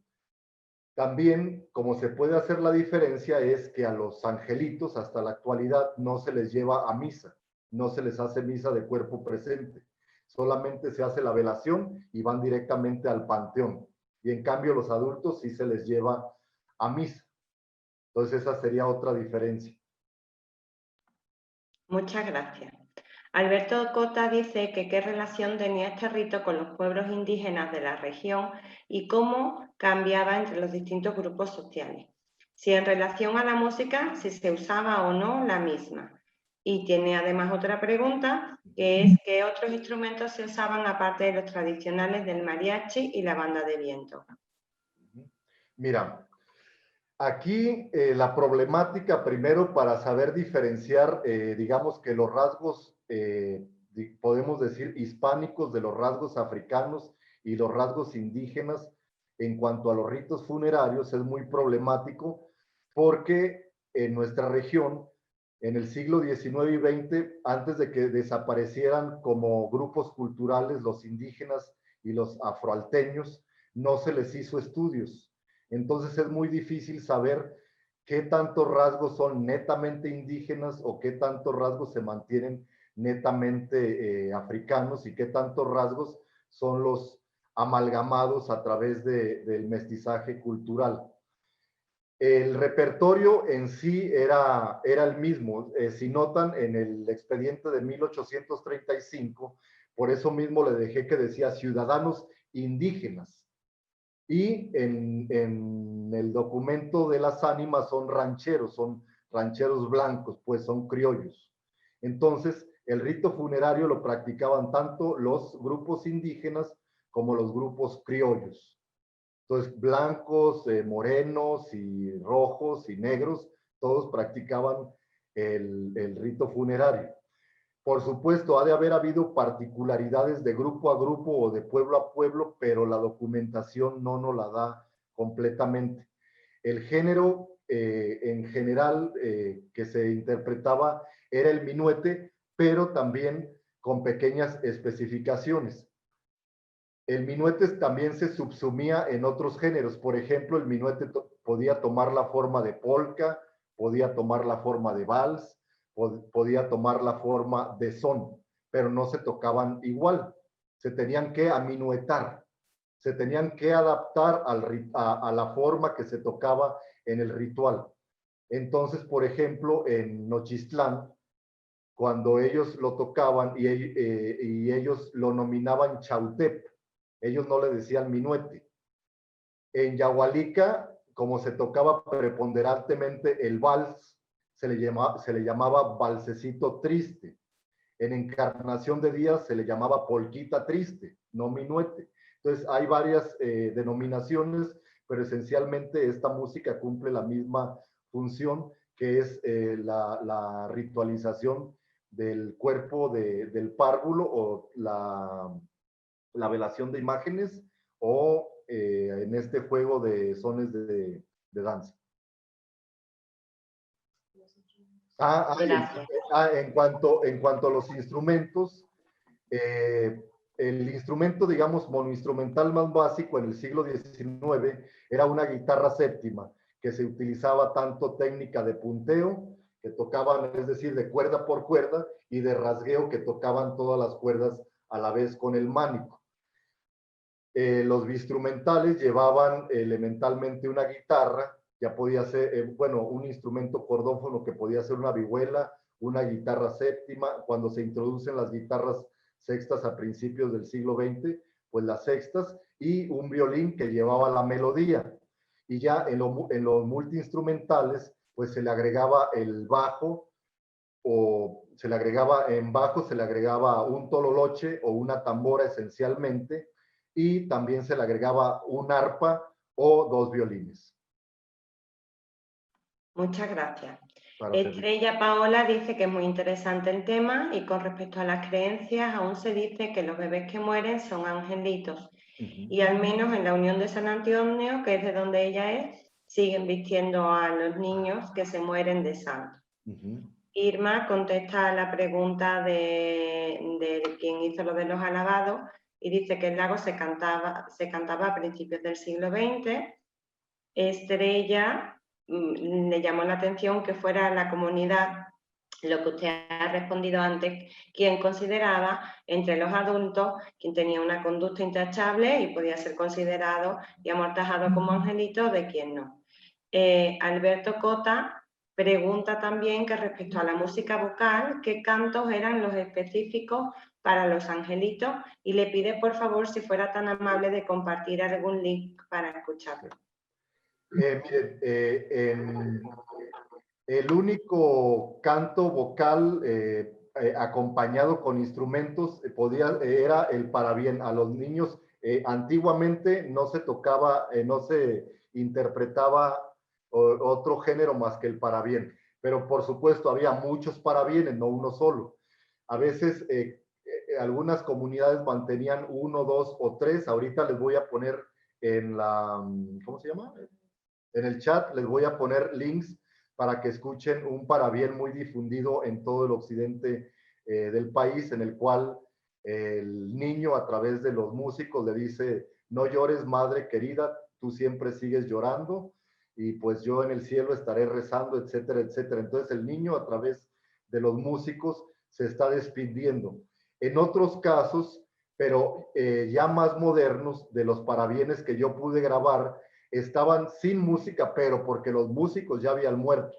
también, como se puede hacer la diferencia, es que a los angelitos hasta la actualidad no se les lleva a misa, no se les hace misa de cuerpo presente, solamente se hace la velación y van directamente al panteón. Y en cambio los adultos sí se les lleva a misa. Entonces esa sería otra diferencia. Muchas gracias. Alberto Cota dice que qué relación tenía este rito con los pueblos indígenas de la región y cómo cambiaba entre los distintos grupos sociales. Si en relación a la música, si se usaba o no la misma. Y tiene además otra pregunta, que es ¿qué otros instrumentos se usaban aparte de los tradicionales del mariachi y la banda de viento? Mira, aquí la problemática primero para saber diferenciar, digamos que los rasgos, podemos decir hispánicos de los rasgos africanos y los rasgos indígenas en cuanto a los ritos funerarios es muy problemático porque en nuestra región, en el siglo XIX y XX, antes de que desaparecieran como grupos culturales los indígenas y los afroalteños, no se les hizo estudios. Entonces es muy difícil saber qué tantos rasgos son netamente indígenas o qué tantos rasgos se mantienen netamente africanos y qué tantos rasgos son los amalgamados a través del mestizaje cultural. El repertorio en sí era el mismo. Si notan en el expediente de 1835, por eso mismo le dejé que decía ciudadanos indígenas. Y en el documento de las ánimas son rancheros blancos, pues son criollos. Entonces, el rito funerario lo practicaban tanto los grupos indígenas como los grupos criollos. Entonces, blancos, morenos y rojos y negros, todos practicaban el rito funerario. Por supuesto, ha de haber habido particularidades de grupo a grupo o de pueblo a pueblo, pero la documentación no nos la da completamente. El género en general que se interpretaba era el minuete, pero también con pequeñas especificaciones. El minuete también se subsumía en otros géneros. Por ejemplo, el minuete podía tomar la forma de polka, podía tomar la forma de vals, podía tomar la forma de son, pero no se tocaban igual. Se tenían que aminuetar, se tenían que adaptar a la forma que se tocaba en el ritual. Entonces, por ejemplo, en Nochistlán, cuando ellos lo tocaban y ellos lo nominaban chautep, ellos no le decían minuete. En Yahualica, como se tocaba preponderantemente el vals, se le llamaba valsecito triste. En Encarnación de Díaz se le llamaba polquita triste, no minuete. Entonces hay varias denominaciones, pero esencialmente esta música cumple la misma función, que es la ritualización del cuerpo del párvulo o la velación de imágenes o en este juego de sones de danza. Gracias. En cuanto a los instrumentos, el instrumento, digamos, monoinstrumental más básico en el siglo XIX era una guitarra séptima, que se utilizaba tanto técnica de punteo, que tocaban, es decir, de cuerda por cuerda, y de rasgueo, que tocaban todas las cuerdas a la vez con el mánico. Los instrumentales llevaban elementalmente una guitarra, ya podía ser, bueno, un instrumento cordófono que podía ser una vihuela, una guitarra séptima. Cuando se introducen las guitarras sextas a principios del siglo XX, pues las sextas, y un violín que llevaba la melodía. Y ya en los multiinstrumentales, pues se le agregaba el bajo, o se le agregaba en bajo, se le agregaba un tololoche o una tambora esencialmente, y también se le agregaba un arpa o dos violines. Muchas gracias. Estrella Paola dice que es muy interesante el tema y con respecto a las creencias aún se dice que los bebés que mueren son angelitos y al menos en la Unión de San Antonio, que es de donde ella es, siguen vistiendo a los niños que se mueren de santo. Irma contesta a la pregunta de quien hizo lo de los alabados y dice que el lago se cantaba a principios del siglo XX. Estrella le llamó la atención que fuera la comunidad, lo que usted ha respondido antes, quien consideraba entre los adultos quien tenía una conducta intachable y podía ser considerado y amortajado como angelito, de quien no. Alberto Cota pregunta también que respecto a la música vocal, ¿qué cantos eran los específicos para los angelitos? Y le pide por favor si fuera tan amable de compartir algún link para escucharlo. Miren, el único canto vocal acompañado con instrumentos era el parabién. A los niños antiguamente no se tocaba, no se interpretaba otro género más que el parabién, pero por supuesto había muchos parabienes, no uno solo. A veces algunas comunidades mantenían 1, 2 o 3. Ahorita les voy a poner en la, ¿cómo se llama? En el chat les voy a poner links para que escuchen un parabién muy difundido en todo el occidente del país, en el cual el niño a través de los músicos le dice: no llores, madre querida, tú siempre sigues llorando y pues yo en el cielo estaré rezando, etcétera, etcétera. Entonces el niño a través de los músicos se está despidiendo. En otros casos, pero ya más modernos, de los parabienes que yo pude grabar, estaban sin música, pero porque los músicos ya habían muerto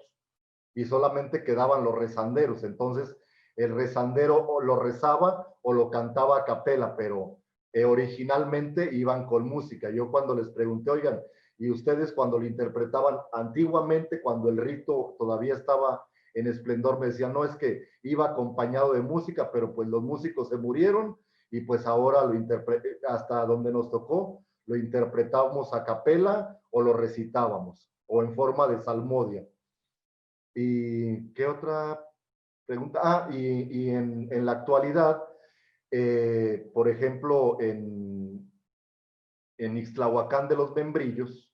y solamente quedaban los rezanderos. Entonces el rezandero o lo rezaba o lo cantaba a capela, pero originalmente iban con música. Yo cuando les pregunté, oigan, ¿y ustedes cuando lo interpretaban antiguamente, cuando el rito todavía estaba en esplendor? Me decían, no, es que iba acompañado de música, pero pues los músicos se murieron y pues ahora hasta donde nos tocó, lo interpretábamos a capela o lo recitábamos, o en forma de salmodia. ¿Y qué otra pregunta? Y en la actualidad, por ejemplo, en Ixtlahuacán de los Membrillos,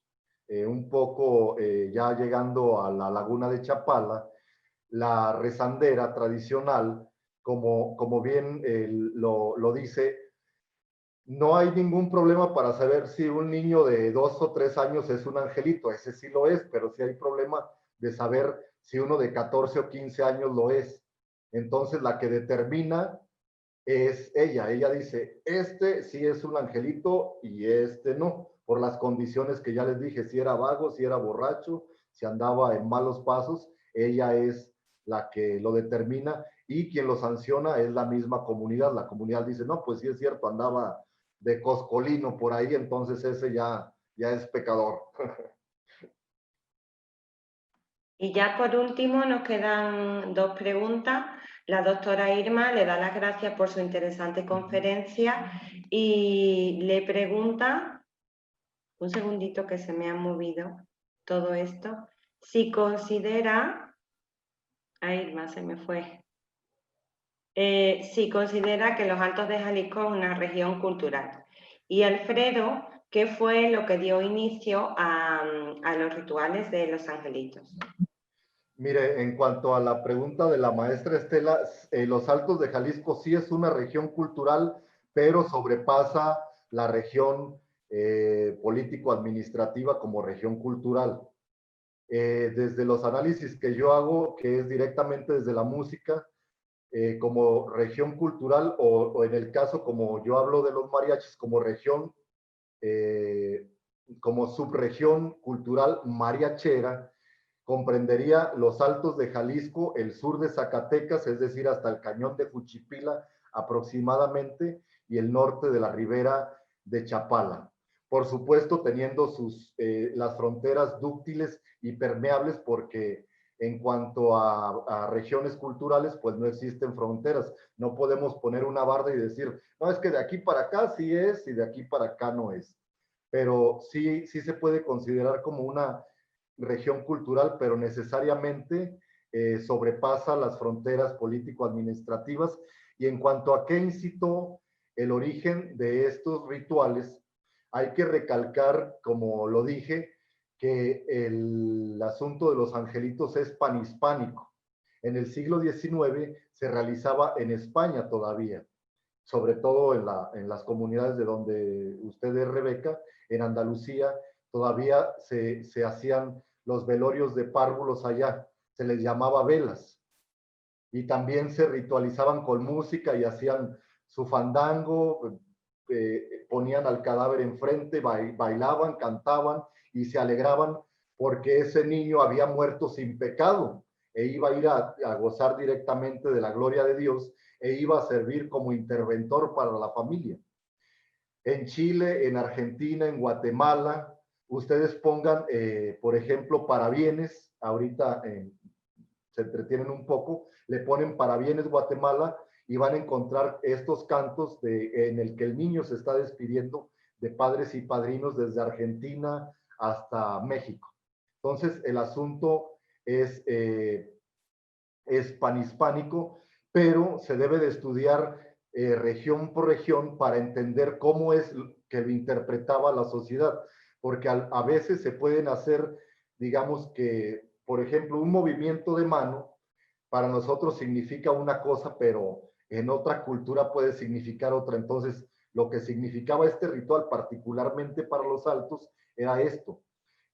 un poco ya llegando a la laguna de Chapala, la rezandera tradicional, como bien lo dice, no hay ningún problema para saber si un niño de 2 o 3 años es un angelito, ese sí lo es, pero sí hay problema de saber si uno de 14 o 15 años lo es. Entonces la que determina es ella. Ella dice, este sí es un angelito y este no, por las condiciones que ya les dije, si era vago, si era borracho, si andaba en malos pasos, ella es la que lo determina y quien lo sanciona es la misma comunidad. La comunidad dice, no, pues sí es cierto, andaba de coscolino por ahí, entonces ese ya es pecador. Y ya por último nos quedan 2 preguntas. La doctora Irma le da las gracias por su interesante conferencia y le pregunta, un segundito que se me ha movido todo esto, si considera, a Irma se me fue, si considera que los Altos de Jalisco es una región cultural. Y Alfredo, ¿qué fue lo que dio inicio a los rituales de los angelitos? Mire, en cuanto a la pregunta de la maestra Estela, los Altos de Jalisco sí es una región cultural, pero sobrepasa la región político-administrativa como región cultural. Desde los análisis que yo hago, que es directamente desde la música, como región cultural, o en el caso como yo hablo de los mariachis, como región, como subregión cultural mariachera, comprendería los Altos de Jalisco, el sur de Zacatecas, es decir, hasta el cañón de Juchipila aproximadamente, y el norte de la ribera de Chapala. Por supuesto, teniendo las fronteras dúctiles y permeables, porque en cuanto a regiones culturales, pues no existen fronteras. No podemos poner una barda y decir, no, es que de aquí para acá sí es y de aquí para acá no es. Pero sí se puede considerar como una región cultural, pero necesariamente sobrepasa las fronteras político-administrativas. Y en cuanto a qué incitó el origen de estos rituales, hay que recalcar, como lo dije, que el asunto de los angelitos es panhispánico. En el siglo XIX se realizaba en España todavía, sobre todo en las comunidades de donde usted es, Rebeca, en Andalucía, todavía se hacían los velorios de párvulos allá, se les llamaba velas, y también se ritualizaban con música y hacían su fandango, ponían al cadáver enfrente, bailaban, cantaban y se alegraban porque ese niño había muerto sin pecado e iba a ir a gozar directamente de la gloria de Dios e iba a servir como interventor para la familia. En Chile, en Argentina, en Guatemala, ustedes pongan, por ejemplo, parabienes, ahorita se entretienen un poco, le ponen parabienes Guatemala y van a encontrar estos cantos en el que el niño se está despidiendo de padres y padrinos desde Argentina hasta México. Entonces, el asunto es panhispánico, pero se debe de estudiar región por región para entender cómo es que lo interpretaba la sociedad, porque a veces se pueden hacer, digamos que, por ejemplo, un movimiento de mano para nosotros significa una cosa, pero en otra cultura puede significar otra. Entonces, lo que significaba este ritual, particularmente para los altos, era esto: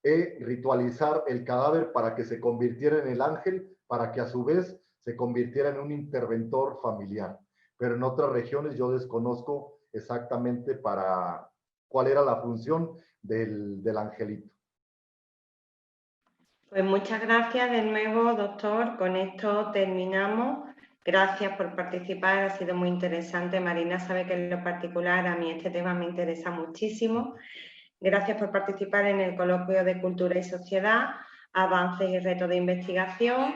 ritualizar el cadáver para que se convirtiera en el ángel, para que a su vez se convirtiera en un interventor familiar. Pero en otras regiones yo desconozco exactamente para cuál era la función del angelito. Pues muchas gracias de nuevo, doctor. Con esto terminamos Gracias por participar, ha sido muy interesante. Marina sabe que en lo particular a mí este tema me interesa muchísimo. Gracias por participar en el coloquio de Cultura y Sociedad, Avances y Retos de Investigación.